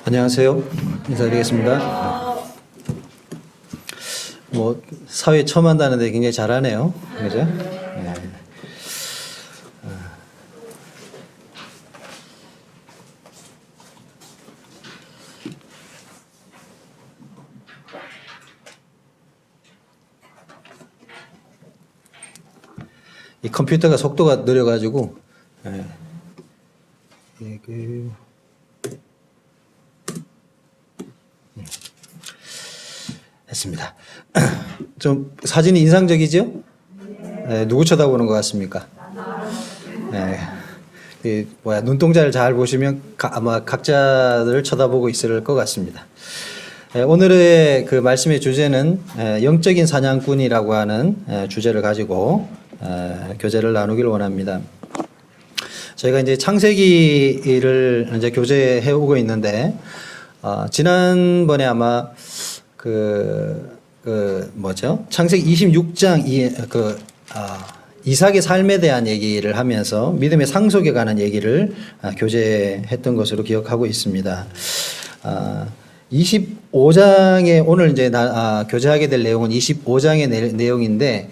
안녕하세요. 인사드리겠습니다. 사회 처음 한다는데 굉장히 잘하네요. 그죠? 네. 이 컴퓨터가 속도가 느려가지고, 했습니다. 좀 사진이 인상적이죠? 네, 누구 쳐다보는 것 같습니까? 네, 눈동자를 잘 보시면 아마 각자를 쳐다보고 있을 것 같습니다. 오늘의 그 말씀의 주제는 영적인 사냥꾼이라고 하는 주제를 가지고 교제를 나누기를 원합니다. 저희가 이제 창세기를 이제 교제해 오고 있는데 지난번에 아마 창세기 26장 이삭의 삶에 대한 얘기를 하면서 믿음의 상속에 관한 얘기를 교제했던 것으로 기억하고 있습니다. 25장에 오늘 이제 교제하게 될 내용은 25장의 내용인데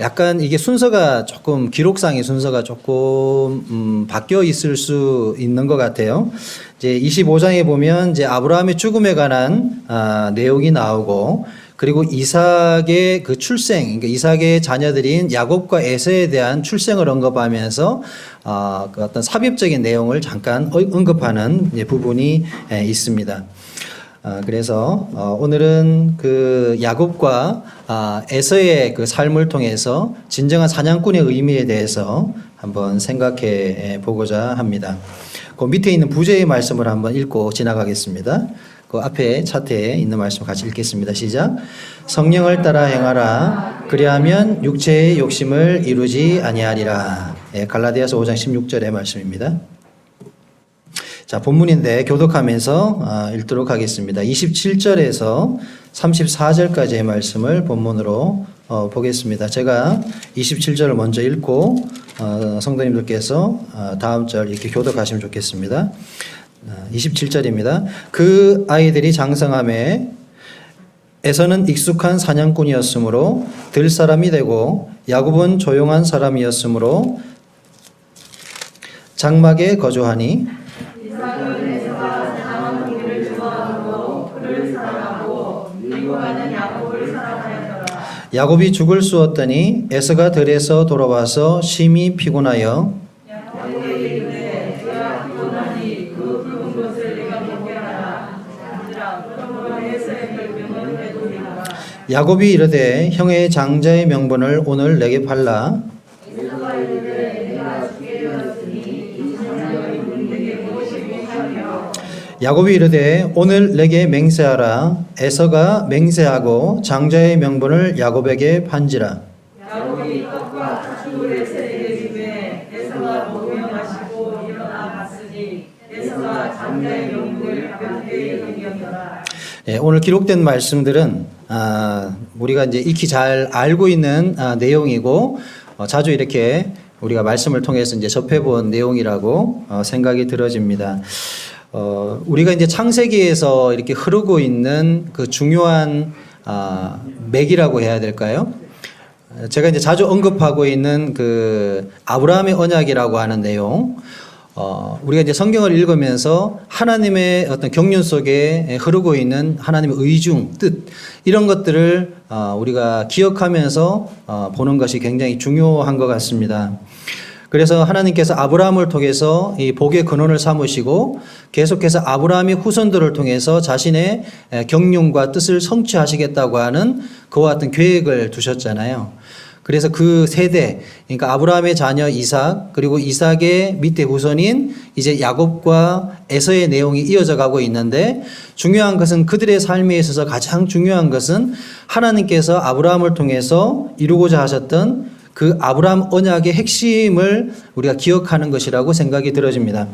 약간 이게 순서가 조금 기록상의 순서가 조금 바뀌어 있을 수 있는 것 같아요. 이제 25장에 보면 이제 아브라함의 죽음에 관한 내용이 나오고 그리고 이삭의 그 출생, 그러니까 이삭의 자녀들인 야곱과 에서에 대한 출생을 언급하면서 그 어떤 삽입적인 내용을 잠깐 언급하는 부분이 있습니다. 그래서 오늘은 그 야곱과 에서의 그 삶을 통해서 진정한 사냥꾼의 의미에 대해서 한번 생각해 보고자 합니다. 그 밑에 있는 부제의 말씀을 한번 읽고 지나가겠습니다. 그 앞에 차트에 있는 말씀 같이 읽겠습니다. 시작. 성령을 따라 행하라. 그리하면 육체의 욕심을 이루지 아니하리라. 갈라디아서 5장 16절의 말씀입니다. 자, 본문인데 교독하면서 읽도록 하겠습니다. 27절에서 34절까지의 말씀을 본문으로 보겠습니다. 제가 27절을 먼저 읽고 성도님들께서 다음 절 이렇게 교독하시면 좋겠습니다. 27절입니다. 그 아이들이 장성함에 에서는 익숙한 사냥꾼이었으므로 들 사람이 되고 야곱은 조용한 사람이었으므로 장막에 거주하니 야곱이 죽을 쑤었더니 에서가 들에서 돌아와서 심히 피곤하여 야곱이 이르되 형의 장자의 명분을 오늘 내게 팔라. 야곱이 이르되 오늘 내게 맹세하라. 에서가 맹세하고 장자의 명분을 야곱에게 판지라. 야곱이 떡과 팥죽을 에서에게 주매 에서가 먹으며 마시고 일어나 갔으니 에서가 장자의 명분을 야곱에게 넘겼더라. 오늘 기록된 말씀들은 우리가 이제 익히 잘 알고 있는 내용이고 자주 이렇게 우리가 말씀을 통해서 이제 접해본 내용이라고 생각이 들어집니다. 우리가 이제 창세기에서 이렇게 흐르고 있는 그 중요한 맥이라고 해야 될까요? 제가 이제 자주 언급하고 있는 그 아브라함의 언약이라고 하는 내용, 우리가 이제 성경을 읽으면서 하나님의 어떤 경륜 속에 흐르고 있는 하나님의 의중, 뜻, 이런 것들을 우리가 기억하면서 보는 것이 굉장히 중요한 것 같습니다. 그래서 하나님께서 아브라함을 통해서 이 복의 근원을 삼으시고 계속해서 아브라함의 후손들을 통해서 자신의 경륜과 뜻을 성취하시겠다고 하는 그와 같은 계획을 두셨잖아요. 그래서 그 세대, 그러니까 아브라함의 자녀 이삭, 그리고 이삭의 밑에 후손인 이제 야곱과 에서의 내용이 이어져 가고 있는데 중요한 것은 그들의 삶에 있어서 가장 중요한 것은 하나님께서 아브라함을 통해서 이루고자 하셨던 그 아브라함 언약의 핵심을 우리가 기억하는 것이라고 생각이 들어집니다.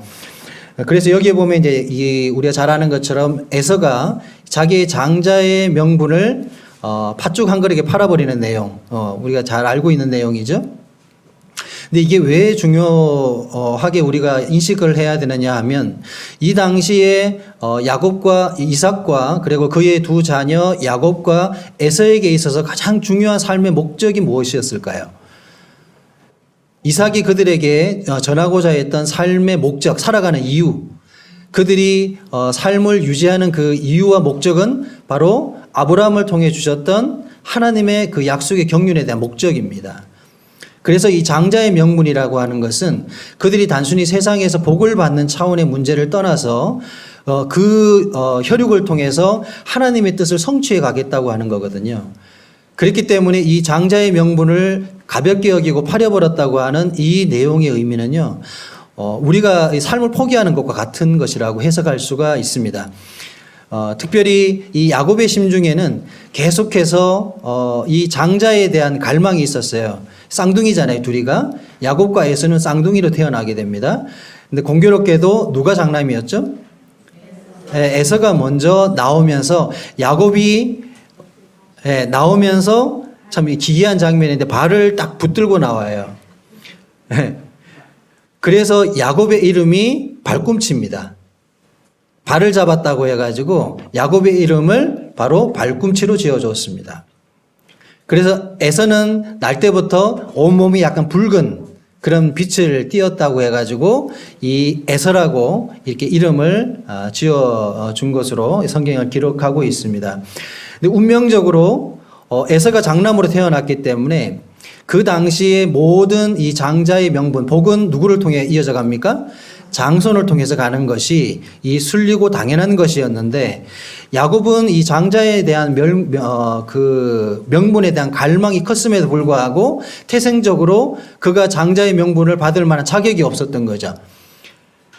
그래서 여기에 보면 이제 우리가 잘 아는 것처럼 에서가 자기의 장자의 명분을 팥죽 한 그릇에 팔아버리는 내용, 우리가 잘 알고 있는 내용이죠. 근데 이게 왜 중요하게 우리가 인식을 해야 되느냐 하면 이 당시에 야곱과 이삭과 그리고 그의 두 자녀 야곱과 에서에게 있어서 가장 중요한 삶의 목적이 무엇이었을까요? 이삭이 그들에게 전하고자 했던 삶의 목적, 살아가는 이유, 그들이 삶을 유지하는 그 이유와 목적은 바로 아브라함을 통해 주셨던 하나님의 그 약속의 경륜에 대한 목적입니다. 그래서 이 장자의 명분이라고 하는 것은 그들이 단순히 세상에서 복을 받는 차원의 문제를 떠나서 혈육을 통해서 하나님의 뜻을 성취해 가겠다고 하는 거거든요. 그렇기 때문에 이 장자의 명분을 가볍게 여기고 파려버렸다고 하는 이 내용의 의미는요, 우리가 삶을 포기하는 것과 같은 것이라고 해석할 수가 있습니다. 특별히 이 야곱의 심중에는 계속해서 이 장자에 대한 갈망이 있었어요. 쌍둥이잖아요, 둘이가. 야곱과 에서는 쌍둥이로 태어나게 됩니다. 근데 공교롭게도 누가 장남이었죠? 에서가 먼저 나오면서 야곱이 나오면서 참 기이한 장면인데 발을 딱 붙들고 나와요. 그래서 야곱의 이름이 발꿈치입니다. 발을 잡았다고 해가지고 야곱의 이름을 바로 발꿈치로 지어줬습니다. 그래서 에서는 날 때부터 온몸이 약간 붉은 그런 빛을 띄었다고 해가지고 이 에서라고 이렇게 이름을 지어준 것으로 성경을 기록하고 있습니다. 근데 운명적으로 에서가 장남으로 태어났기 때문에 그 당시에 모든 이 장자의 명분, 복은 누구를 통해 이어져 갑니까? 장손을 통해서 가는 것이 이 순리고 당연한 것이었는데 야곱은 이 장자에 대한 명분에 대한 갈망이 컸음에도 불구하고 태생적으로 그가 장자의 명분을 받을 만한 자격이 없었던 거죠.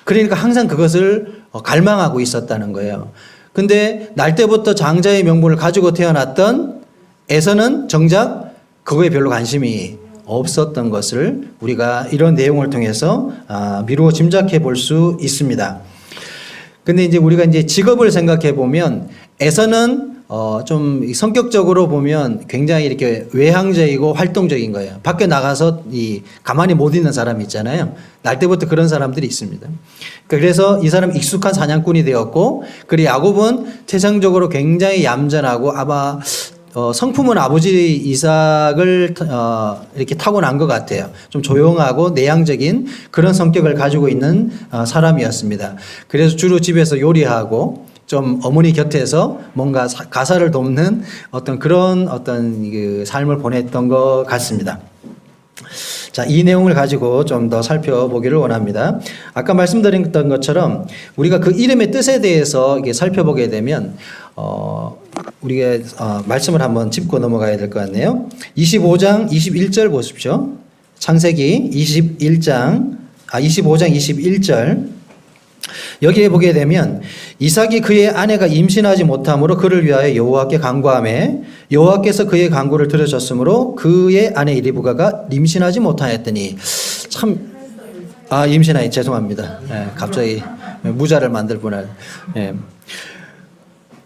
그러니까 항상 그것을 갈망하고 있었다는 거예요. 근데 날 때부터 장자의 명분을 가지고 태어났던 에서는 정작 그거에 별로 관심이 없었던 것을 우리가 이런 내용을 통해서 미루어 짐작해 볼 수 있습니다. 근데 이제 우리가 이제 직업을 생각해 보면 에서는 좀 성격적으로 보면 굉장히 이렇게 외향적이고 활동적인 거예요. 밖에 나가서 가만히 못 있는 사람이 있잖아요. 날 때부터 그런 사람들이 있습니다. 그래서 이 사람 익숙한 사냥꾼이 되었고, 그리고 야곱은 태생적으로 굉장히 얌전하고 아마 성품은 아버지 이삭을 이렇게 타고난 것 같아요. 좀 조용하고 내향적인 그런 성격을 가지고 있는 사람이었습니다. 그래서 주로 집에서 요리하고 좀 어머니 곁에서 뭔가 가사를 돕는 그런 그 삶을 보냈던 것 같습니다. 자, 이 내용을 가지고 좀 더 살펴보기를 원합니다. 아까 말씀드렸던 것처럼 우리가 그 이름의 뜻에 대해서 이게 살펴보게 되면 우리가 말씀을 한번 짚고 넘어가야 될 것 같네요. 25장 21절 보십시오. 창세기 25장 21절. 여기에 보게 되면 이삭이 그의 아내가 임신하지 못함으로 그를 위하여 여호와께 간구하매 여호와께서 그의 간구를 들으셨으므로 그의 아내 리브가가 임신하지 못하였더니 참 임신하니 죄송합니다. 갑자기 무자를 만들 뻔한.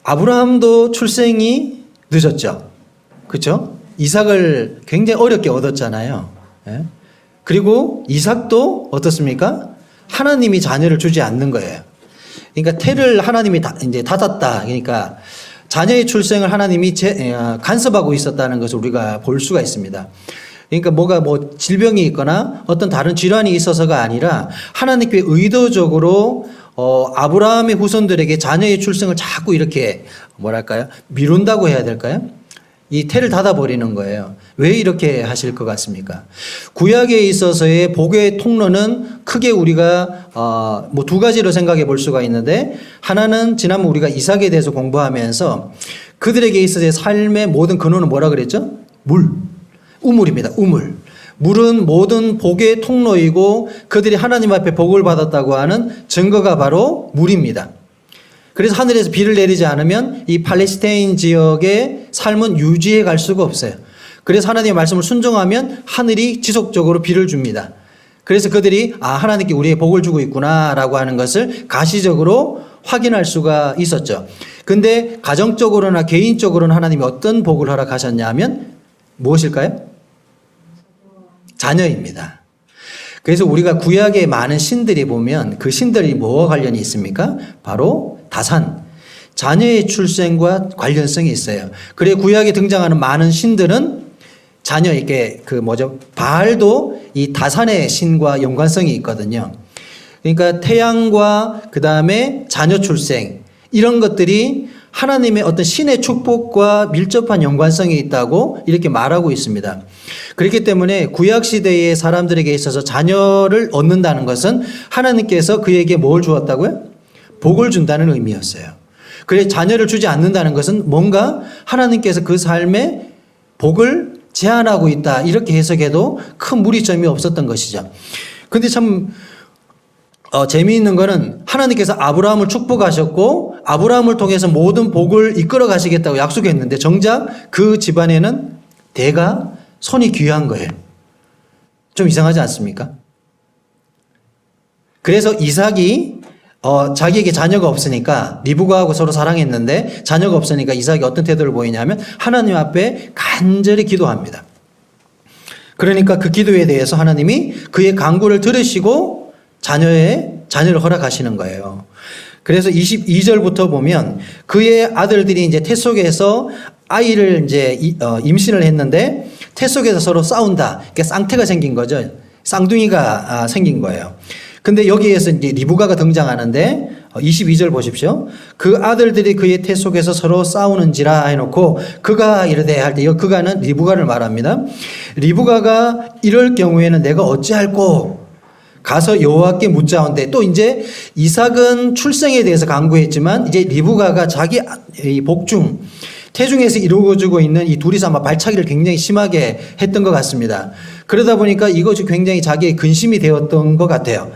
아브라함도 출생이 늦었죠. 그렇죠? 이삭을 굉장히 어렵게 얻었잖아요. 그리고 이삭도 어떻습니까? 하나님이 자녀를 주지 않는 거예요. 그러니까 태를 하나님이 이제 닫았다. 그러니까 자녀의 출생을 하나님이 간섭하고 있었다는 것을 우리가 볼 수가 있습니다. 그러니까 뭐가 질병이 있거나 어떤 다른 질환이 있어서가 아니라 하나님께 의도적으로 아브라함의 후손들에게 자녀의 출생을 자꾸 이렇게 미룬다고 해야 될까요? 이 태를 닫아버리는 거예요. 왜 이렇게 하실 것 같습니까? 구약에 있어서의 복의 통로는 크게 우리가 두 가지로 생각해 볼 수가 있는데, 하나는 지난번 우리가 이삭에 대해서 공부하면서 그들에게 있어서의 삶의 모든 근원은 뭐라 그랬죠? 우물입니다. 우물. 물은 모든 복의 통로이고 그들이 하나님 앞에 복을 받았다고 하는 증거가 바로 물입니다. 그래서 하늘에서 비를 내리지 않으면 이 팔레스타인 지역의 삶은 유지해 갈 수가 없어요. 그래서 하나님의 말씀을 순종하면 하늘이 지속적으로 비를 줍니다. 그래서 그들이 하나님께 우리의 복을 주고 있구나라고 하는 것을 가시적으로 확인할 수가 있었죠. 근데 가정적으로나 개인적으로는 하나님이 어떤 복을 허락하셨냐 하면 무엇일까요? 자녀입니다. 그래서 우리가 구약의 많은 신들이 보면 그 신들이 뭐와 관련이 있습니까? 바로 다산, 자녀의 출생과 관련성이 있어요. 그래 구약에 등장하는 많은 신들은 자녀 이게 바알도 이 다산의 신과 연관성이 있거든요. 그러니까 태양과 그 다음에 자녀 출생 이런 것들이 하나님의 어떤 신의 축복과 밀접한 연관성이 있다고 이렇게 말하고 있습니다. 그렇기 때문에 구약시대의 사람들에게 있어서 자녀를 얻는다는 것은 하나님께서 그에게 뭘 주었다고요? 복을 준다는 의미였어요. 그래서 자녀를 주지 않는다는 것은 뭔가 하나님께서 그 삶에 복을 제한하고 있다. 이렇게 해석해도 큰 무리점이 없었던 것이죠. 근데 참 재미있는 거는 하나님께서 아브라함을 축복하셨고 아브라함을 통해서 모든 복을 이끌어 가시겠다고 약속했는데 정작 그 집안에는 대가 손이 귀한 거예요. 좀 이상하지 않습니까? 그래서 이삭이 자기에게 자녀가 없으니까 리브가하고 서로 사랑했는데 자녀가 없으니까 이삭이 어떤 태도를 보이냐면 하나님 앞에 간절히 기도합니다. 그러니까 그 기도에 대해서 하나님이 그의 간구를 들으시고 자녀를 허락하시는 거예요. 그래서 22절부터 보면 그의 아들들이 이제 태 속에서 아이를 이제 임신을 했는데 태 속에서 서로 싸운다. 그러니까 쌍태가 생긴 거죠. 쌍둥이가 생긴 거예요. 근데 여기에서 이제 리브가가 등장하는데 22절 보십시오. 그 아들들이 그의 태 속에서 서로 싸우는지라 해놓고 그가 이르되 할 때 이 그가는 리브가를 말합니다. 리브가가 이럴 경우에는 내가 어찌할꼬 가서 여호와께 묻자온데 또 이제 이삭은 출생에 대해서 간구했지만 이제 리브가가 자기 복중 태중에서 이루어지고 있는 이 둘이서 아마 발차기를 굉장히 심하게 했던 것 같습니다. 그러다 보니까 이것이 굉장히 자기의 근심이 되었던 것 같아요.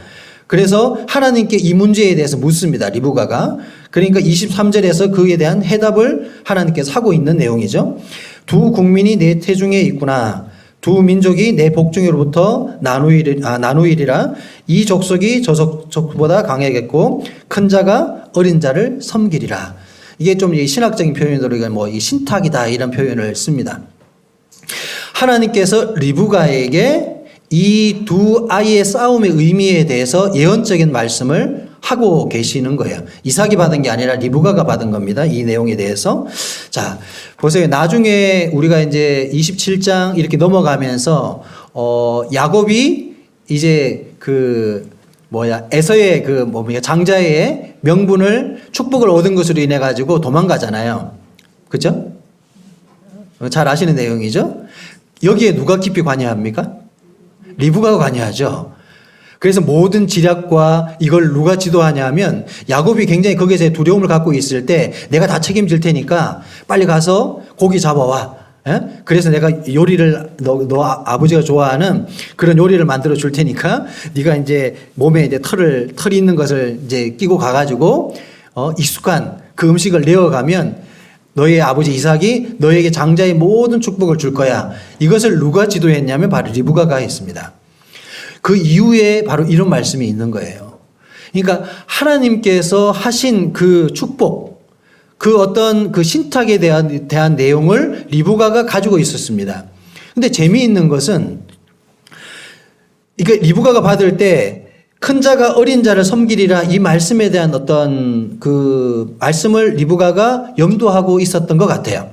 그래서 하나님께 이 문제에 대해서 묻습니다. 리브가가. 그러니까 23절에서 그에 대한 해답을 하나님께서 하고 있는 내용이죠. 두 국민이 내 태중에 있구나. 두 민족이 내 복중으로부터 나누이리라. 이 족속이 저 족속보다 강하겠고 큰 자가 어린 자를 섬기리라. 이게 좀 신학적인 표현으로 이 신탁이다 이런 표현을 씁니다. 하나님께서 리브가에게 이 두 아이의 싸움의 의미에 대해서 예언적인 말씀을 하고 계시는 거예요. 이삭이 받은 게 아니라 리브가가 받은 겁니다. 이 내용에 대해서. 자, 보세요. 나중에 우리가 이제 27장 이렇게 넘어가면서, 야곱이 이제 에서의 장자의 명분을 축복을 얻은 것으로 인해 가지고 도망가잖아요. 그죠? 잘 아시는 내용이죠? 여기에 누가 깊이 관여합니까? 리브가가 관여하죠. 그래서 모든 지략과 이걸 누가 지도하냐 하면 야곱이 굉장히 거기에서 두려움을 갖고 있을 때 내가 다 책임질 테니까 빨리 가서 고기 잡아와. 예? 그래서 내가 요리를 너 아버지가 좋아하는 그런 요리를 만들어 줄 테니까 네가 이제 몸에 이제 털이 있는 것을 이제 끼고 가가지고 익숙한 그 음식을 내어가면 너의 아버지 이삭이 너에게 장자의 모든 축복을 줄 거야. 이것을 누가 지도했냐면 바로 리브가가 했습니다. 그 이후에 바로 이런 말씀이 있는 거예요. 그러니까 하나님께서 하신 그 축복, 그 어떤 그 신탁에 대한 내용을 리브가가 가지고 있었습니다. 근데 재미있는 것은 이게 리브가가 받을 때 큰 자가 어린 자를 섬기리라 이 말씀에 대한 어떤 그 말씀을 리브가가 염두하고 있었던 것 같아요.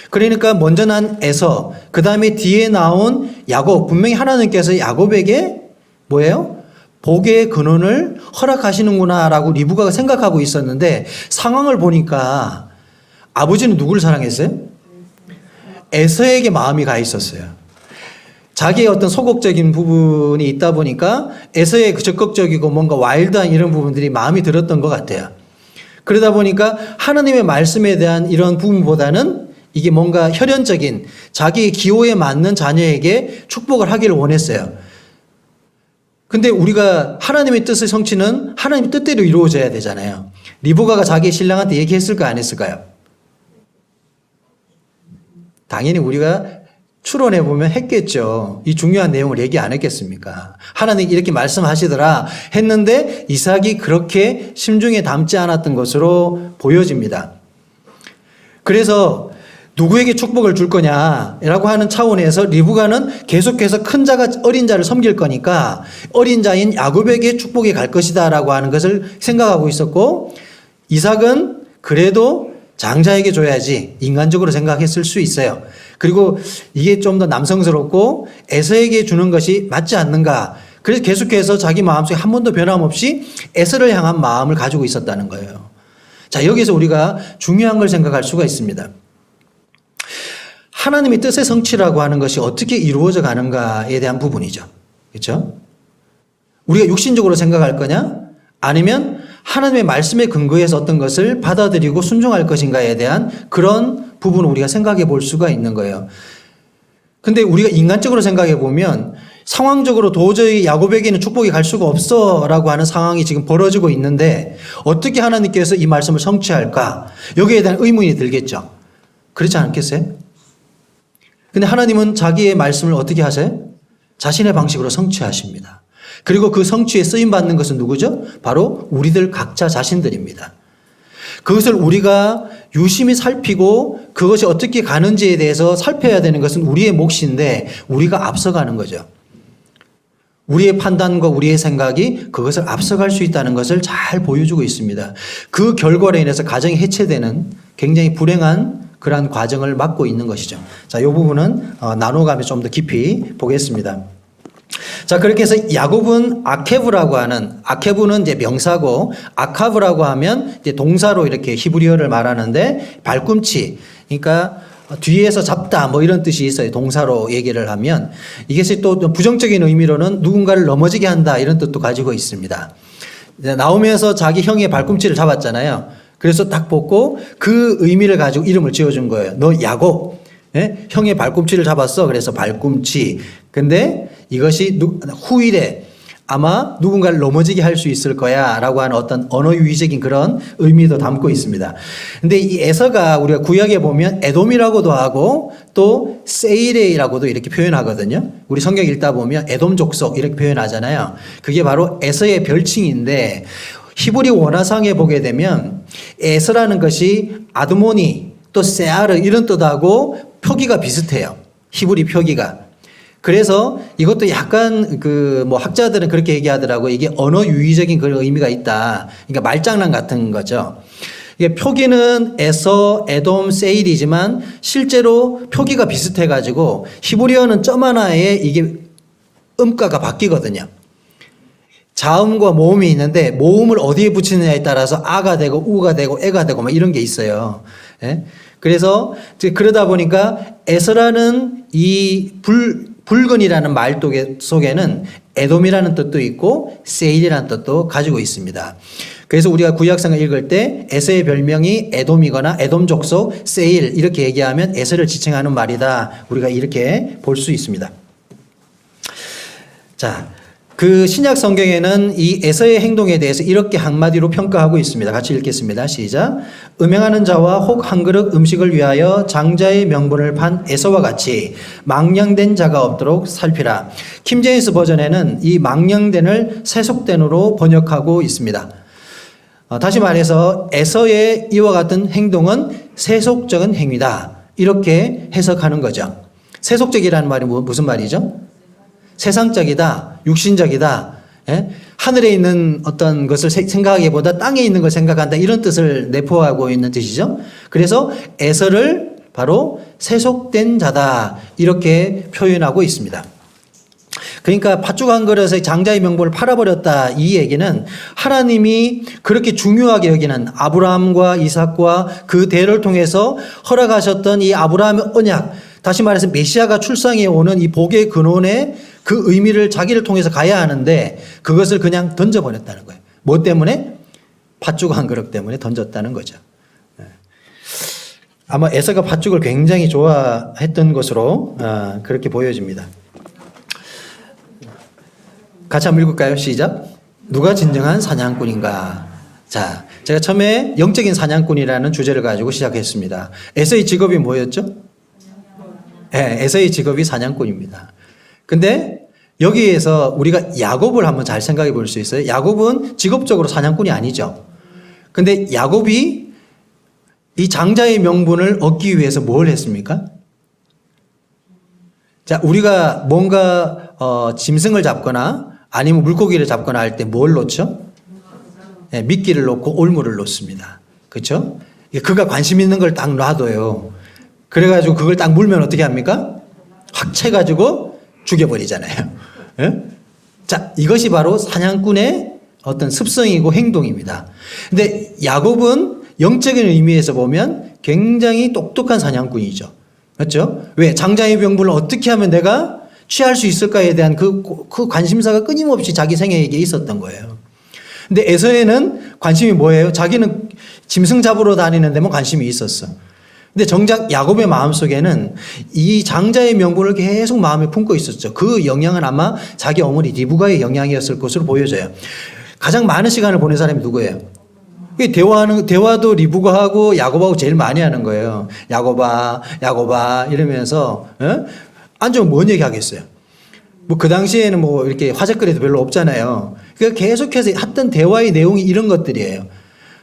그러니까 먼저 난 에서 그 다음에 뒤에 나온 야곱 분명히 하나님께서 야곱에게 뭐예요? 복의 근원을 허락하시는구나라고 리브가가 생각하고 있었는데 상황을 보니까 아버지는 누구를 사랑했어요? 에서에게 마음이 가 있었어요. 자기의 어떤 소극적인 부분이 있다 보니까 에서의 그 적극적이고 뭔가 와일드한 이런 부분들이 마음이 들었던 것 같아요. 그러다 보니까 하나님의 말씀에 대한 이런 부분보다는 이게 뭔가 혈연적인 자기의 기호에 맞는 자녀에게 축복을 하기를 원했어요. 근데 우리가 하나님의 뜻의 성취는 하나님의 뜻대로 이루어져야 되잖아요. 리브가가 자기 신랑한테 얘기했을까 안 했을까요? 당연히 우리가 추론해 보면 했겠죠. 이 중요한 내용을 얘기 안 했겠습니까? 하나님 이렇게 말씀하시더라 했는데 이삭이 그렇게 심중에 담지 않았던 것으로 보여집니다. 그래서 누구에게 축복을 줄 거냐라고 하는 차원에서 리브가는 계속해서 큰 자가 어린 자를 섬길 거니까 어린 자인 야곱에게 축복이 갈 것이다라고 하는 것을 생각하고 있었고, 이삭은 그래도 장자에게 줘야지 인간적으로 생각했을 수 있어요. 그리고 이게 좀 더 남성스럽고 에서에게 주는 것이 맞지 않는가. 그래서 계속해서 자기 마음속에 한 번도 변함없이 에서를 향한 마음을 가지고 있었다는 거예요. 자, 여기서 우리가 중요한 걸 생각할 수가 있습니다. 하나님의 뜻의 성취라고 하는 것이 어떻게 이루어져 가는가에 대한 부분이죠. 그렇죠? 우리가 육신적으로 생각할 거냐? 아니면 하나님의 말씀에 근거해서 어떤 것을 받아들이고 순종할 것인가에 대한 그런 부분을 우리가 생각해 볼 수가 있는 거예요. 근데 우리가 인간적으로 생각해 보면 상황적으로 도저히 야곱에게는 축복이 갈 수가 없어 라고 하는 상황이 지금 벌어지고 있는데 어떻게 하나님께서 이 말씀을 성취할까? 여기에 대한 의문이 들겠죠. 그렇지 않겠어요? 근데 하나님은 자기의 말씀을 어떻게 하세요? 자신의 방식으로 성취하십니다. 그리고 그 성취에 쓰임받는 것은 누구죠? 바로 우리들 각자 자신들입니다. 그것을 우리가 유심히 살피고 그것이 어떻게 가는지에 대해서 살펴야 되는 것은 우리의 몫인데 우리가 앞서가는 거죠. 우리의 판단과 우리의 생각이 그것을 앞서갈 수 있다는 것을 잘 보여주고 있습니다. 그 결과로 인해서 가정이 해체되는 굉장히 불행한 그러한 과정을 맞고 있는 것이죠. 자, 이 부분은 나눠가면서 좀 더 깊이 보겠습니다. 자, 그렇게 해서 야곱은 아케브라고 하는, 아케브는 이제 명사고 아카브라고 하면 이제 동사로 이렇게 히브리어를 말하는데 발꿈치, 그러니까 뒤에서 잡다 뭐 이런 뜻이 있어요. 동사로 얘기를 하면 이것이 또 부정적인 의미로는 누군가를 넘어지게 한다 이런 뜻도 가지고 있습니다. 나오면서 자기 형의 발꿈치를 잡았잖아요. 그래서 딱 뽑고 그 의미를 가지고 이름을 지어준 거예요. 너 야곱, 예? 형의 발꿈치를 잡았어. 그래서 발꿈치. 근데 이것이 후일에 아마 누군가를 넘어지게 할 수 있을 거야 라고 하는 어떤 언어유희적인 그런 의미도 담고 있습니다. 근데 이 에서가 우리가 구약에 보면 에돔이라고도 하고 또 세이레이라고도 이렇게 표현하거든요. 우리 성경 읽다 보면 에돔 족속 이렇게 표현하잖아요. 그게 바로 에서의 별칭인데 히브리 원어상에 보게 되면 에서라는 것이 아드모니 또 세아르 이런 뜻하고 표기가 비슷해요. 히브리 표기가. 그래서 이것도 약간 뭐 학자들은 그렇게 얘기하더라고요. 이게 언어 유희적인 그런 의미가 있다. 그러니까 말장난 같은 거죠. 이게 표기는 에서, 에돔, 세일이지만 실제로 표기가 비슷해가지고 히브리어는 점 하나에 이게 음가가 바뀌거든요. 자음과 모음이 있는데 모음을 어디에 붙이느냐에 따라서 아가 되고 우가 되고 에가 되고 막 이런 게 있어요. 예? 그래서 그러다 보니까 에서라는 이 붉은이라는 말 속에는 에돔이라는 뜻도 있고 세일이라는 뜻도 가지고 있습니다. 그래서 우리가 구약성을 읽을 때 에서의 별명이 에돔이거나 에돔 족속 세일 이렇게 얘기하면 에서를 지칭하는 말이다. 우리가 이렇게 볼 수 있습니다. 자, 그 신약 성경에는 이 에서의 행동에 대해서 이렇게 한마디로 평가하고 있습니다. 같이 읽겠습니다. 시작. 음행하는 자와 혹 한 그릇 음식을 위하여 장자의 명분을 판 에서와 같이 망령된 자가 없도록 살피라. 킹제임스 버전에는 이 망령된을 세속된으로 번역하고 있습니다. 다시 말해서 에서의 이와 같은 행동은 세속적인 행위다. 이렇게 해석하는 거죠. 세속적이라는 말이 무슨 말이죠? 세상적이다, 육신적이다, 예? 하늘에 있는 어떤 것을 생각하기보다 땅에 있는 걸 생각한다 이런 뜻을 내포하고 있는 뜻이죠. 그래서 에서를 바로 세속된 자다 이렇게 표현하고 있습니다. 그러니까 팥죽 한 그릇의 장자의 명분을 팔아버렸다 이 얘기는 하나님이 그렇게 중요하게 여기는 아브라함과 이삭과 그 대를 통해서 허락하셨던 이 아브라함의 언약, 다시 말해서 메시아가 출생해 오는 이 복의 근원에 그 의미를 자기를 통해서 가야 하는데 그것을 그냥 던져버렸다는 거예요. 뭐 때문에? 팥죽 한 그릇 때문에 던졌다는 거죠. 아마 에서가 팥죽을 굉장히 좋아했던 것으로 그렇게 보여집니다. 같이 한번 읽을까요? 시작. 누가 진정한 사냥꾼인가? 자, 제가 처음에 영적인 사냥꾼이라는 주제를 가지고 시작했습니다. 에서의 직업이 뭐였죠? 네, 에서의 직업이 사냥꾼입니다. 근데 여기에서 우리가 야곱을 한번 잘 생각해 볼 수 있어요. 야곱은 직업적으로 사냥꾼이 아니죠. 근데 야곱이 이 장자의 명분을 얻기 위해서 뭘 했습니까? 자, 우리가 뭔가 짐승을 잡거나 아니면 물고기를 잡거나 할 때 뭘 놓죠? 네, 미끼를 놓고 올무를 놓습니다. 그렇죠? 그가 관심 있는 걸 딱 놔둬요. 그래가지고 그걸 딱 물면 어떻게 합니까? 확 채가지고 죽여버리잖아요. 네? 자, 이것이 바로 사냥꾼의 어떤 습성이고 행동입니다. 근데 야곱은 영적인 의미에서 보면 굉장히 똑똑한 사냥꾼이죠. 맞죠? 왜? 장자의 명분을 어떻게 하면 내가 취할 수 있을까에 대한 그 관심사가 끊임없이 자기 생애에게 있었던 거예요. 근데 에서에는 관심이 뭐예요? 자기는 짐승 잡으러 다니는 데만 관심이 있었어. 근데 정작 야곱의 마음속에는 이 장자의 명분을 계속 마음에 품고 있었죠. 그 영향은 아마 자기 어머니 리브가의 영향이었을 것으로 보여져요. 가장 많은 시간을 보낸 사람이 누구예요? 대화도 리브가하고 야곱하고 제일 많이 하는 거예요. 야곱아 이러면서 앉으면 뭔 얘기 하겠어요? 뭐 그 당시에는 뭐 이렇게 화제거리도 별로 없잖아요. 그러니까 계속해서 했던 대화의 내용이 이런 것들이에요.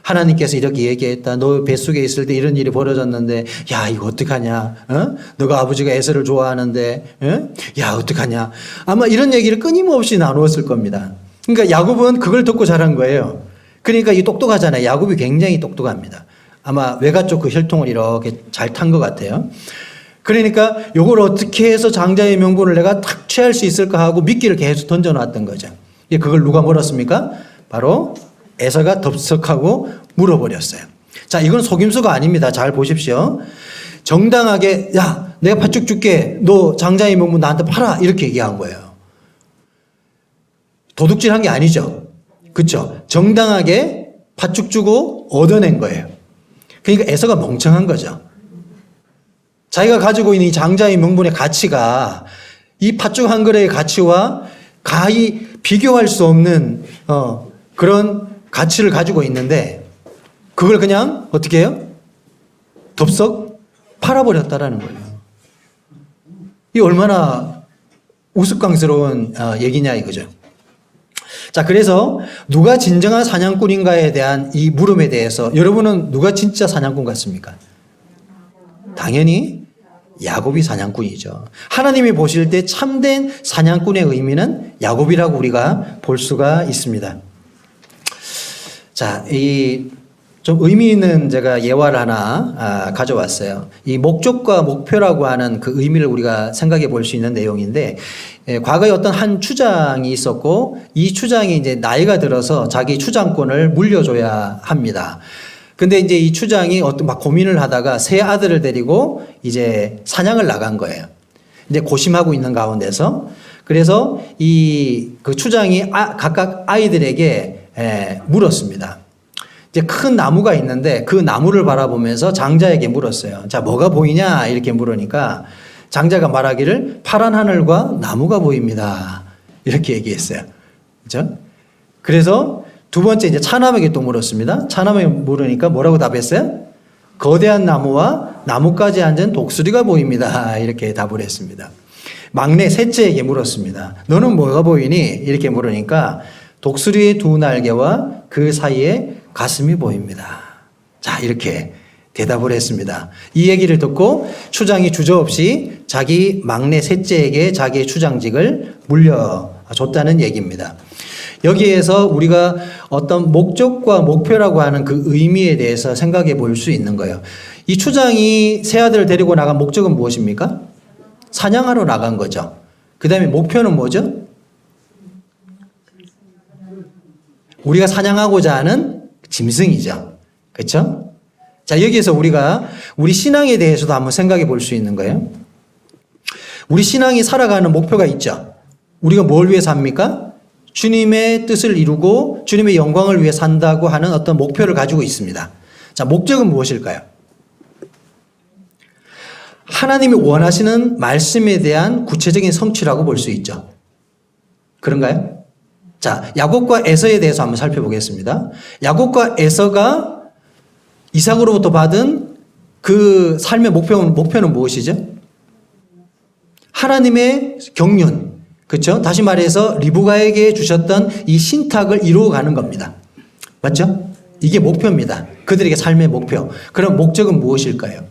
하나님께서 이렇게 얘기했다. 너 뱃속에 있을 때 이런 일이 벌어졌는데 야 이거 어떡하냐. 너가 아버지가 에서를 좋아하는데 야 어떡하냐. 아마 이런 얘기를 끊임없이 나누었을 겁니다. 그러니까 야곱은 그걸 듣고 자란 거예요. 그러니까 이 똑똑하잖아요. 야곱이 굉장히 똑똑합니다. 아마 외가 쪽 그 혈통을 이렇게 잘 탄 것 같아요. 그러니까 요걸 어떻게 해서 장자의 명분을 내가 탁 취할 수 있을까 하고 미끼를 계속 던져놨던 거죠. 그걸 누가 물었습니까? 바로 에서가 덥석하고 물어버렸어요. 자, 이건 속임수가 아닙니다. 잘 보십시오. 정당하게 야 내가 팥죽 줄게. 너 장자의 명분 나한테 팔아. 이렇게 얘기한 거예요. 도둑질한 게 아니죠. 그렇죠? 정당하게 팥죽 주고 얻어낸 거예요. 그러니까 에서가 멍청한 거죠. 자기가 가지고 있는 이 장자의 명분의 가치가 이 팥죽 한 그릇의 가치와 가히 비교할 수 없는 그런 가치를 가지고 있는데 그걸 그냥 어떻게 해요? 덥석 팔아버렸다라는 거예요. 이 얼마나 우스꽝스러운 얘기냐 이거죠. 자, 그래서 누가 진정한 사냥꾼인가에 대한 이 물음에 대해서 여러분은 누가 진짜 사냥꾼 같습니까? 당연히 야곱이 사냥꾼이죠. 하나님이 보실 때 참된 사냥꾼의 의미는 야곱이라고 우리가 볼 수가 있습니다. 자, 좀 의미 있는 제가 예화를 하나 가져왔어요. 이 목적과 목표라고 하는 그 의미를 우리가 생각해 볼 수 있는 내용인데, 과거에 어떤 한 추장이 있었고, 이 추장이 이제 나이가 들어서 자기 추장권을 물려줘야 합니다. 근데 이제 이 추장이 막 고민을 하다가 세 아들을 데리고 이제 사냥을 나간 거예요. 이제 고심하고 있는 가운데서. 그래서 그 추장이 각각 아이들에게 물었습니다. 이제 큰 나무가 있는데 그 나무를 바라보면서 장자에게 물었어요. 자, 뭐가 보이냐? 이렇게 물으니까 장자가 말하기를 파란 하늘과 나무가 보입니다. 이렇게 얘기했어요. 그죠? 그래서 두 번째 이제 차남에게 또 물었습니다. 차남에게 물으니까 뭐라고 답했어요? 거대한 나무와 나무까지 앉은 독수리가 보입니다. 이렇게 답을 했습니다. 막내 셋째에게 물었습니다. 너는 뭐가 보이니? 이렇게 물으니까 독수리의 두 날개와 그 사이에 가슴이 보입니다. 자, 이렇게 대답을 했습니다. 이 얘기를 듣고 추장이 주저없이 자기 막내 셋째에게 자기의 추장직을 물려줬다는 얘기입니다. 여기에서 우리가 어떤 목적과 목표라고 하는 그 의미에 대해서 생각해 볼 수 있는 거예요. 이 추장이 세 아들을 데리고 나간 목적은 무엇입니까? 사냥하러 나간 거죠. 그 다음에 목표는 뭐죠? 우리가 사냥하고자 하는 짐승이죠. 그렇죠? 자, 여기에서 우리가 우리 신앙에 대해서도 한번 생각해 볼 수 있는 거예요. 우리 신앙이 살아가는 목표가 있죠. 우리가 뭘 위해 삽니까? 주님의 뜻을 이루고 주님의 영광을 위해 산다고 하는 어떤 목표를 가지고 있습니다. 자, 목적은 무엇일까요? 하나님이 원하시는 말씀에 대한 구체적인 성취라고 볼 수 있죠. 그런가요? 자, 야곱과 에서에 대해서 한번 살펴보겠습니다. 야곱과 에서가 이삭으로부터 받은 그 삶의 목표는 무엇이죠? 하나님의 경륜. 그렇죠? 다시 말해서 리브가에게 주셨던 이 신탁을 이루어가는 겁니다. 맞죠? 이게 목표입니다. 그들에게 삶의 목표. 그럼 목적은 무엇일까요?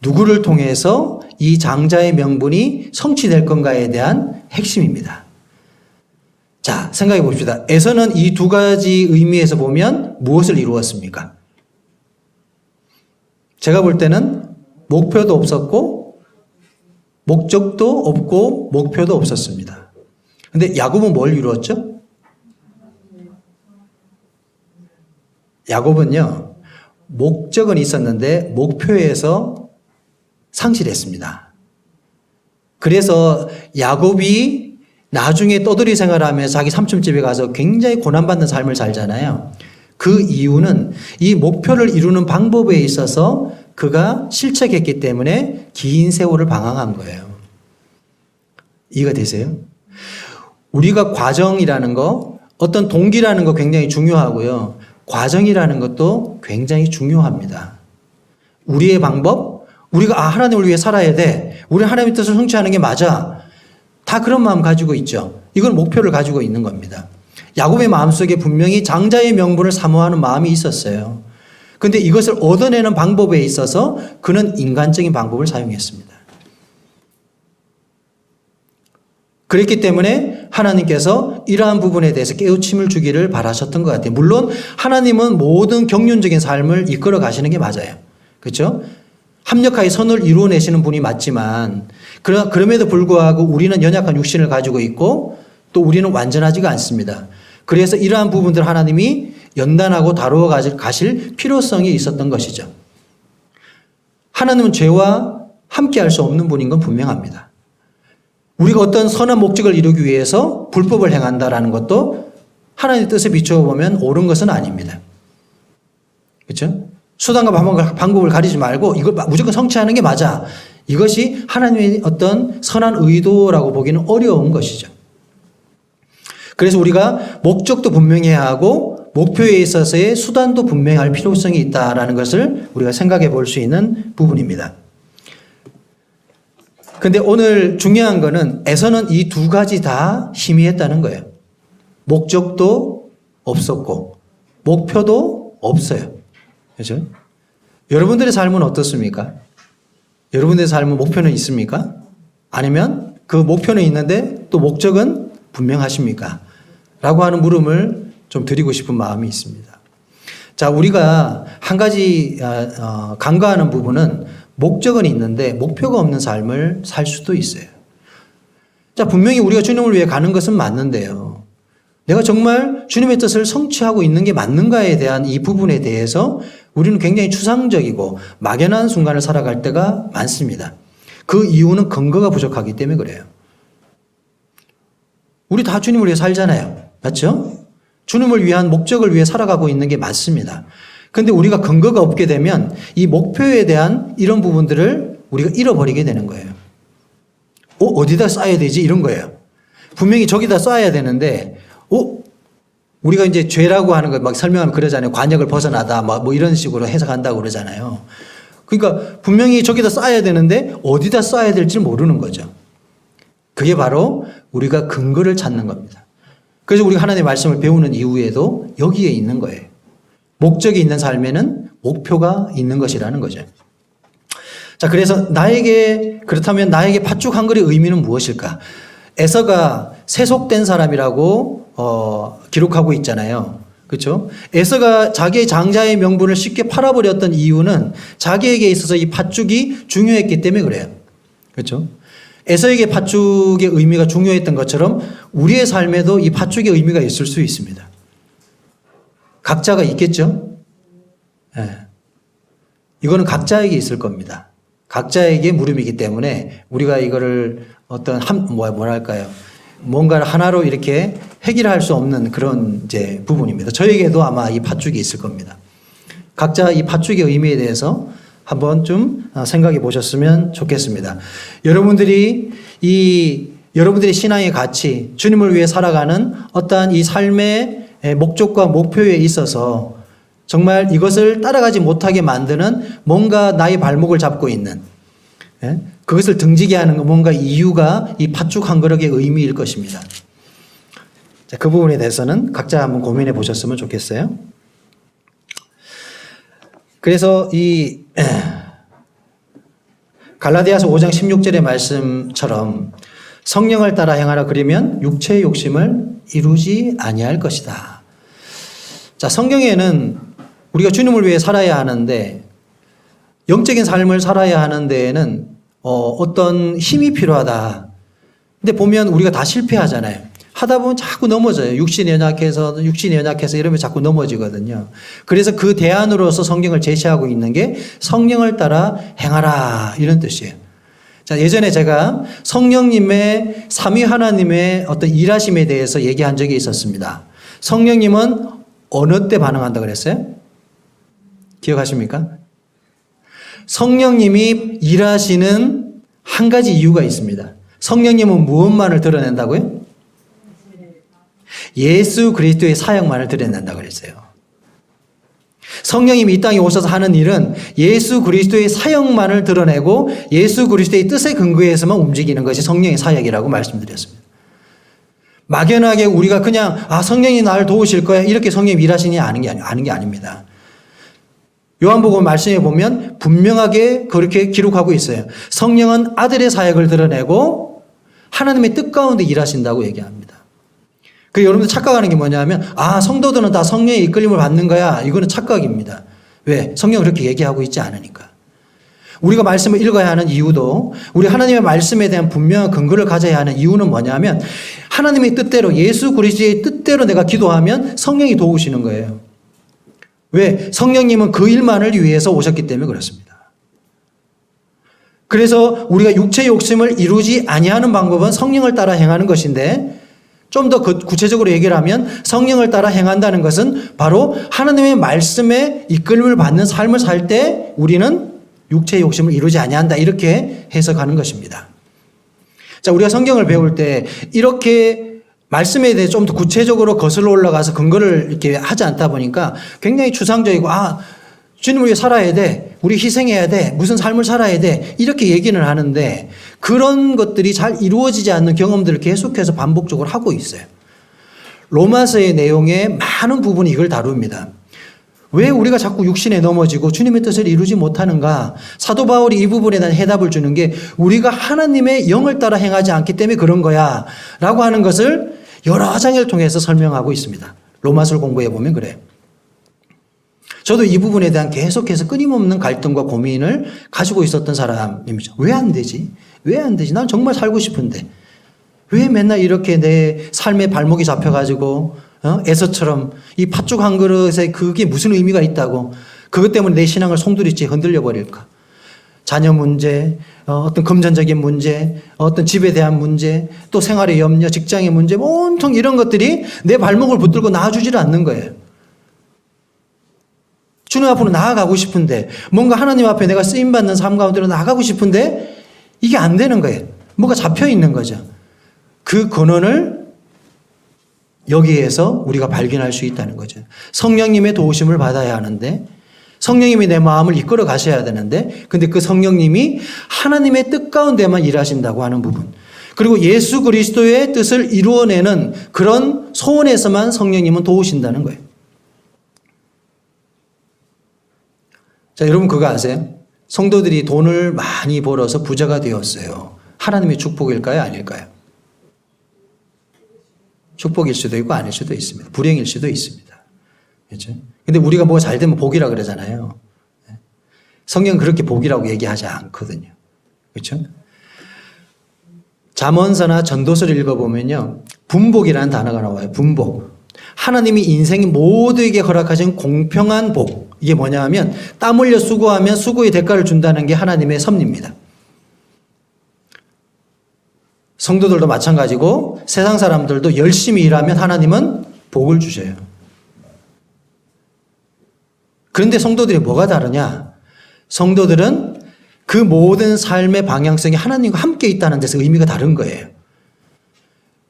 누구를 통해서 이 장자의 명분이 성취될 건가에 대한 핵심입니다. 자, 생각해 봅시다. 에서는 이 두 가지 의미에서 보면 무엇을 이루었습니까? 제가 볼 때는 목표도 없었고 목적도 없고 목표도 없었습니다. 근데 야곱은 뭘 이루었죠? 야곱은요, 목적은 있었는데 목표에서 상실했습니다. 그래서 야곱이 나중에 떠돌이 생활하면서 자기 삼촌집에 가서 굉장히 고난받는 삶을 살잖아요. 그 이유는 이 목표를 이루는 방법에 있어서 그가 실책했기 때문에 긴 세월을 방황한 거예요. 이해가 되세요? 우리가 과정이라는 거, 어떤 동기라는 거 굉장히 중요하고요. 과정이라는 것도 굉장히 중요합니다. 우리의 방법, 우리가 하나님을 위해 살아야 돼. 우리 하나님의 뜻을 성취하는 게 맞아. 다 그런 마음 가지고 있죠. 이건 목표를 가지고 있는 겁니다. 야곱의 마음속에 분명히 장자의 명분을 사모하는 마음이 있었어요. 그런데 이것을 얻어내는 방법에 있어서 그는 인간적인 방법을 사용했습니다. 그랬기 때문에 하나님께서 이러한 부분에 대해서 깨우침을 주기를 바라셨던 것 같아요. 물론 하나님은 모든 경륜적인 삶을 이끌어 가시는 게 맞아요. 그렇죠? 합력하여 선을 이루어내시는 분이 맞지만 그럼에도 불구하고 우리는 연약한 육신을 가지고 있고 또 우리는 완전하지가 않습니다. 그래서 이러한 부분들 하나님이 연단하고 다루어 가실 필요성이 있었던 것이죠. 하나님은 죄와 함께할 수 없는 분인 건 분명합니다. 우리가 어떤 선한 목적을 이루기 위해서 불법을 행한다라는 것도 하나님의 뜻에 비추어 보면 옳은 것은 아닙니다. 그렇죠? 수단과 방법을 가리지 말고 이걸 무조건 성취하는 게 맞아. 이것이 하나님의 어떤 선한 의도라고 보기는 어려운 것이죠. 그래서 우리가 목적도 분명해야 하고 목표에 있어서의 수단도 분명할 필요성이 있다라는 것을 우리가 생각해 볼 수 있는 부분입니다. 근데 오늘 중요한 거는 에서는 이 두 가지 다 희미했다는 거예요. 목적도 없었고 목표도 없어요. 그렇죠? 여러분들의 삶은 어떻습니까? 여러분들의 삶은 목표는 있습니까? 아니면 그 목표는 있는데 또 목적은 분명하십니까? 라고 하는 물음을 좀 드리고 싶은 마음이 있습니다. 자, 우리가 한 가지 간과하는 부분은 목적은 있는데 목표가 없는 삶을 살 수도 있어요. 자, 분명히 우리가 주님을 위해 가는 것은 맞는데요. 내가 정말 주님의 뜻을 성취하고 있는 게 맞는가에 대한 이 부분에 대해서 우리는 굉장히 추상적이고 막연한 순간을 살아갈 때가 많습니다. 그 이유는 근거가 부족하기 때문에 그래요. 우리 다 주님을 위해 살잖아요. 맞죠? 주님을 위한 목적을 위해 살아가고 있는 게 맞습니다. 그런데 우리가 근거가 없게 되면 이 목표에 대한 이런 부분들을 우리가 잃어버리게 되는 거예요. 어디다 써야 되지? 이런 거예요. 분명히 저기다 써야 되는데 우리가 이제 죄라고 하는 걸 막 설명하면 그러잖아요. 관역을 벗어나다 뭐 이런 식으로 해석한다고 그러잖아요. 그러니까 분명히 저기다 써야 되는데 어디다 써야 될지 모르는 거죠. 그게 바로 우리가 근거를 찾는 겁니다. 그래서 우리가 하나님의 말씀을 배우는 이유에도 여기에 있는 거예요. 목적이 있는 삶에는 목표가 있는 것이라는 거죠. 자, 그래서 그렇다면 나에게 팥죽 한 그릇의 의미는 무엇일까? 에서가 세속된 사람이라고 기록하고 있잖아요. 그렇죠? 에서가 자기의 장자의 명분을 쉽게 팔아버렸던 이유는 자기에게 있어서 이 팥죽이 중요했기 때문에 그래요. 그렇죠? 에서에게 팥죽의 의미가 중요했던 것처럼 우리의 삶에도 이 팥죽의 의미가 있을 수 있습니다. 각자가 있겠죠? 네. 이거는 각자에게 있을 겁니다. 각자에게 물음이기 때문에 우리가 이거를 어떤 뭐랄까요? 뭔가를 하나로 이렇게 해결할 수 없는 그런 이제 부분입니다. 저에게도 아마 이 팥죽이 있을 겁니다. 각자 이 팥죽의 의미에 대해서 한번 좀 생각해 보셨으면 좋겠습니다. 여러분들의 신앙의 가치, 주님을 위해 살아가는 어떠한 이 삶의 목적과 목표에 있어서 정말 이것을 따라가지 못하게 만드는 뭔가 나의 발목을 잡고 있는 그것을 등지게 하는 뭔가 이유가 이 팥죽 한 그릇의 의미일 것입니다. 자, 그 부분에 대해서는 각자 한번 고민해 보셨으면 좋겠어요. 그래서 이 갈라디아서 5장 16절의 말씀처럼 성령을 따라 행하라 그러면 육체의 욕심을 이루지 아니할 것이다. 자, 성경에는 우리가 주님을 위해 살아야 하는데 영적인 삶을 살아야 하는 데에는 어떤 힘이 필요하다. 근데 보면 우리가 다 실패하잖아요. 하다 보면 자꾸 넘어져요. 육신이 연약해서 이러면 자꾸 넘어지거든요. 그래서 그 대안으로서 성경을 제시하고 있는 게 성령을 따라 행하라 이런 뜻이에요. 자, 예전에 제가 성령님의 삼위 하나님의 어떤 일하심에 대해서 얘기한 적이 있었습니다. 성령님은 어느 때 반응한다 그랬어요? 기억하십니까? 성령님이 일하시는 한 가지 이유가 있습니다. 성령님은 무엇만을 드러낸다고요? 예수 그리스도의 사역만을 드러낸다 그랬어요. 성령님이 이 땅에 오셔서 하는 일은 예수 그리스도의 사역만을 드러내고 예수 그리스도의 뜻에 근거해서만 움직이는 것이 성령의 사역이라고 말씀드렸습니다. 막연하게 우리가 그냥 성령이 나를 도우실 거야 이렇게 성령이 일하시니 아는 게 아닙니다. 요한복음 말씀에 보면 분명하게 그렇게 기록하고 있어요. 성령은 아들의 사역을 드러내고 하나님의 뜻 가운데 일하신다고 얘기합니다. 그 여러분들 착각하는 게 뭐냐면 성도들은 다 성령의 이끌림을 받는 거야. 이거는 착각입니다. 왜? 성경은 그렇게 얘기하고 있지 않으니까. 우리가 말씀을 읽어야 하는 이유도 우리 하나님의 말씀에 대한 분명한 근거를 가져야 하는 이유는 뭐냐면 하나님의 뜻대로 예수 그리스도의 뜻대로 내가 기도하면 성령이 도우시는 거예요. 왜? 성령님은 그 일만을 위해서 오셨기 때문에 그렇습니다. 그래서 우리가 육체의 욕심을 이루지 아니하는 방법은 성령을 따라 행하는 것인데 좀 더 구체적으로 얘기를 하면 성령을 따라 행한다는 것은 바로 하나님의 말씀에 이끌림을 받는 삶을 살 때 우리는 육체의 욕심을 이루지 아니한다 이렇게 해석하는 것입니다. 자, 우리가 성경을 배울 때 이렇게 말씀에 대해 좀 더 구체적으로 거슬러 올라가서 근거를 이렇게 하지 않다 보니까 굉장히 추상적이고 주님을 위해 살아야 돼. 우리 희생해야 돼. 무슨 삶을 살아야 돼. 이렇게 얘기는 하는데 그런 것들이 잘 이루어지지 않는 경험들을 계속해서 반복적으로 하고 있어요. 로마서의 내용의 많은 부분이 이걸 다룹니다. 왜 우리가 자꾸 육신에 넘어지고 주님의 뜻을 이루지 못하는가? 사도 바울이 이 부분에 대한 해답을 주는 게 우리가 하나님의 영을 따라 행하지 않기 때문에 그런 거야 라고 하는 것을 여러 장을 통해서 설명하고 있습니다. 로마서를 공부해 보면 그래요. 저도 이 부분에 대한 계속해서 끊임없는 갈등과 고민을 가지고 있었던 사람입니다. 왜 안 되지? 왜 안 되지? 난 정말 살고 싶은데. 왜 맨날 이렇게 내 삶의 발목이 잡혀가지고 에서처럼 이 팥죽 한 그릇에 그게 무슨 의미가 있다고 그것 때문에 내 신앙을 송두리째 흔들려 버릴까? 자녀 문제, 어떤 금전적인 문제, 어떤 집에 대한 문제, 또 생활의 염려, 직장의 문제, 온통 이런 것들이 내 발목을 붙들고 나아주지를 않는 거예요. 주님 앞으로 나아가고 싶은데 뭔가 하나님 앞에 내가 쓰임받는 삶 가운데로 나아가고 싶은데 이게 안 되는 거예요. 뭐가 잡혀 있는 거죠. 그 근원을 여기에서 우리가 발견할 수 있다는 거죠. 성령님의 도우심을 받아야 하는데 성령님이 내 마음을 이끌어 가셔야 되는데 근데 그 성령님이 하나님의 뜻 가운데만 일하신다고 하는 부분 그리고 예수 그리스도의 뜻을 이루어내는 그런 소원에서만 성령님은 도우신다는 거예요. 자, 여러분 그거 아세요? 성도들이 돈을 많이 벌어서 부자가 되었어요. 하나님의 축복일까요? 아닐까요? 축복일 수도 있고 아닐 수도 있습니다. 불행일 수도 있습니다. 그렇죠? 근데 우리가 뭐가 잘 되면 복이라 그러잖아요. 성경은 그렇게 복이라고 얘기하지 않거든요. 그렇죠? 잠언서나 전도서를 읽어보면요. 분복이라는 단어가 나와요. 분복. 하나님이 인생의 모두에게 허락하신 공평한 복. 이게 뭐냐 하면 땀 흘려 수고하면 수고의 대가를 준다는 게 하나님의 섭리입니다. 성도들도 마찬가지고 세상 사람들도 열심히 일하면 하나님은 복을 주셔요. 그런데 성도들이 뭐가 다르냐? 성도들은 그 모든 삶의 방향성이 하나님과 함께 있다는 데서 의미가 다른 거예요.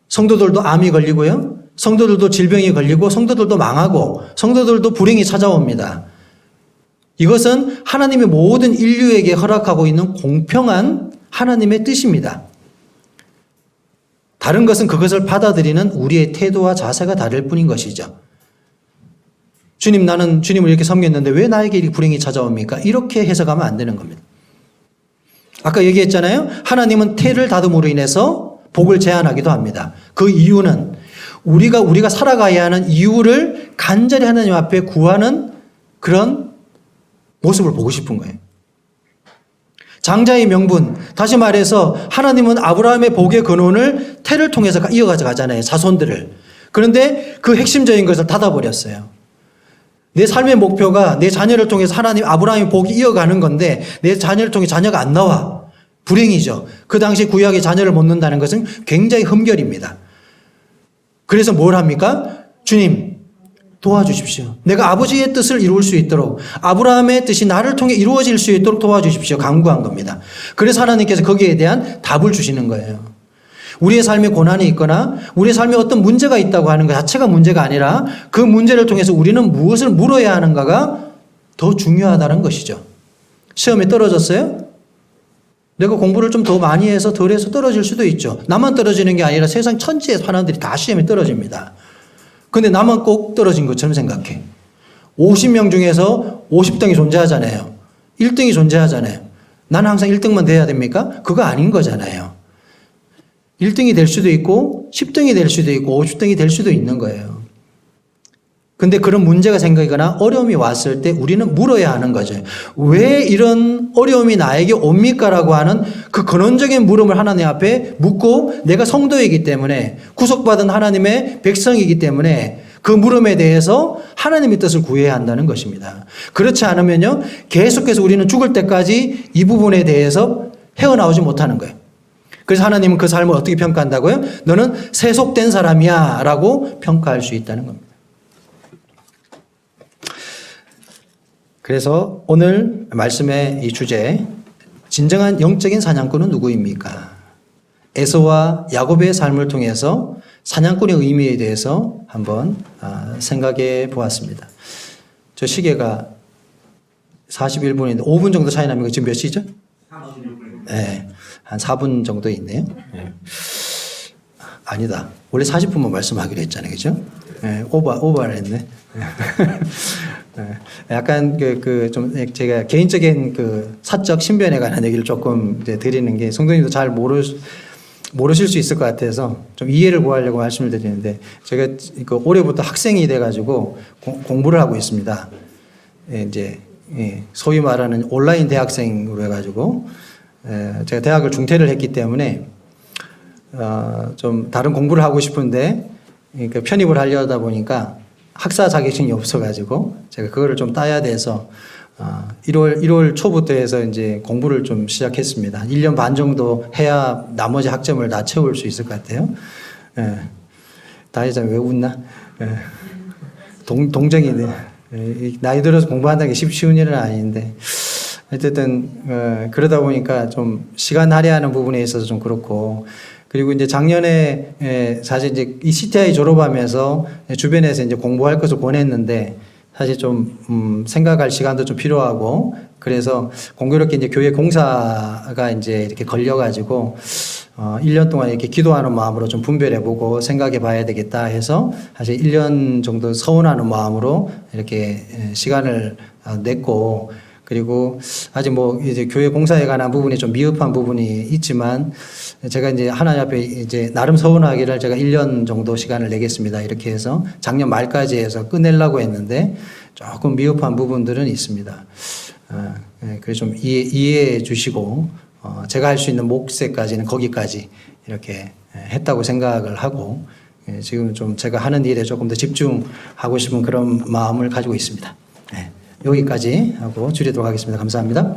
성도들도 암이 걸리고요. 성도들도 질병이 걸리고 성도들도 망하고 성도들도 불행이 찾아옵니다. 이것은 하나님의 모든 인류에게 허락하고 있는 공평한 하나님의 뜻입니다. 다른 것은 그것을 받아들이는 우리의 태도와 자세가 다를 뿐인 것이죠. 주님, 나는 주님을 이렇게 섬겼는데 왜 나에게 이렇게 불행이 찾아옵니까? 이렇게 해석하면 안 되는 겁니다. 아까 얘기했잖아요. 하나님은 태를 다듬으로 인해서 복을 제한하기도 합니다. 그 이유는 우리가 살아가야 하는 이유를 간절히 하나님 앞에 구하는 그런 모습을 보고 싶은 거예요. 장자의 명분, 다시 말해서 하나님은 아브라함의 복의 근원을 태를 통해서 이어가져 가잖아요. 자손들을. 그런데 그 핵심적인 것을 닫아버렸어요. 내 삶의 목표가 내 자녀를 통해서 하나님 아브라함의 복이 이어가는 건데 내 자녀를 통해 자녀가 안 나와. 불행이죠. 그 당시 구약에 자녀를 못 낳는다는 것은 굉장히 흠결입니다. 그래서 뭘 합니까? 주님 도와주십시오. 내가 아버지의 뜻을 이룰 수 있도록 아브라함의 뜻이 나를 통해 이루어질 수 있도록 도와주십시오. 간구한 겁니다. 그래서 하나님께서 거기에 대한 답을 주시는 거예요. 우리의 삶에 고난이 있거나 우리의 삶에 어떤 문제가 있다고 하는 것 자체가 문제가 아니라 그 문제를 통해서 우리는 무엇을 물어야 하는가가 더 중요하다는 것이죠. 시험에 떨어졌어요? 내가 공부를 좀 더 많이 해서 덜 해서 떨어질 수도 있죠. 나만 떨어지는 게 아니라 세상 천지의 사람들이 다 시험에 떨어집니다. 근데 나만 꼭 떨어진 것처럼 생각해. 50명 중에서 50등이 존재하잖아요. 1등이 존재하잖아요. 나는 항상 1등만 돼야 됩니까? 그거 아닌 거잖아요. 1등이 될 수도 있고 10등이 될 수도 있고 50등이 될 수도 있는 거예요. 근데 그런 문제가 생기거나 어려움이 왔을 때 우리는 물어야 하는 거죠. 왜 이런 어려움이 나에게 옵니까? 라고 하는 그 근원적인 물음을 하나님 앞에 묻고 내가 성도이기 때문에 구속받은 하나님의 백성이기 때문에 그 물음에 대해서 하나님의 뜻을 구해야 한다는 것입니다. 그렇지 않으면요 계속해서 우리는 죽을 때까지 이 부분에 대해서 헤어나오지 못하는 거예요. 그래서 하나님은 그 삶을 어떻게 평가한다고요? 너는 세속된 사람이야 라고 평가할 수 있다는 겁니다. 그래서 오늘 말씀의 이 주제, 진정한 영적인 사냥꾼은 누구입니까? 에서와 야곱의 삶을 통해서 사냥꾼의 의미에 대해서 한번 생각해 보았습니다. 저 시계가 41분인데 5분 정도 차이 나면 지금 몇 시죠? 41분. 네, 한 4분 정도 있네요. 네. 아니다. 원래 40분만 말씀하기로 했잖아요. 그죠? 네, 오버를 했네. 약간 좀 제가 개인적인 사적 신변에 관한 얘기를 조금 이제 드리는 게 성도님도 잘 모르실 수 있을 것 같아서 좀 이해를 구하려고 말씀을 드리는데 제가 올해부터 학생이 돼가지고 공부를 하고 있습니다. 이제 소위 말하는 온라인 대학생으로 해가지고 제가 대학을 중퇴를 했기 때문에 좀 다른 공부를 하고 싶은데 편입을 하려다 보니까 학사 자격증이 없어가지고 제가 그거를 좀 따야 돼서 1월 초부터 해서 이제 공부를 좀 시작했습니다. 1년 반 정도 해야 나머지 학점을 다 채울 수 있을 것 같아요. 다혜자 왜 웃나? 동정이네. 나이 들어서 공부한다는 게 쉬운 일은 아닌데 어쨌든 그러다 보니까 좀 시간 할애하는 부분에 있어서 좀 그렇고. 그리고 이제 작년에 사실 이제 이 CTI 졸업하면서 주변에서 이제 공부할 것을 권했는데 사실 좀 생각할 시간도 좀 필요하고 그래서 공교롭게 이제 교회 공사가 이제 이렇게 걸려가지고 1년 동안 이렇게 기도하는 마음으로 좀 분별해보고 생각해봐야 되겠다 해서 사실 1년 정도 서운하는 마음으로 이렇게 시간을 냈고. 그리고 아직 뭐 이제 교회 공사에 관한 부분이 좀 미흡한 부분이 있지만 제가 이제 하나님 앞에 이제 나름 서운하기를 제가 1년 정도 시간을 내겠습니다. 이렇게 해서 작년 말까지 해서 끝내려고 했는데 조금 미흡한 부분들은 있습니다. 그래서 좀 이해해 주시고 제가 할 수 있는 몫에까지는 거기까지 이렇게 했다고 생각을 하고 지금 좀 제가 하는 일에 조금 더 집중하고 싶은 그런 마음을 가지고 있습니다. 여기까지 하고 줄이도록 하겠습니다. 감사합니다.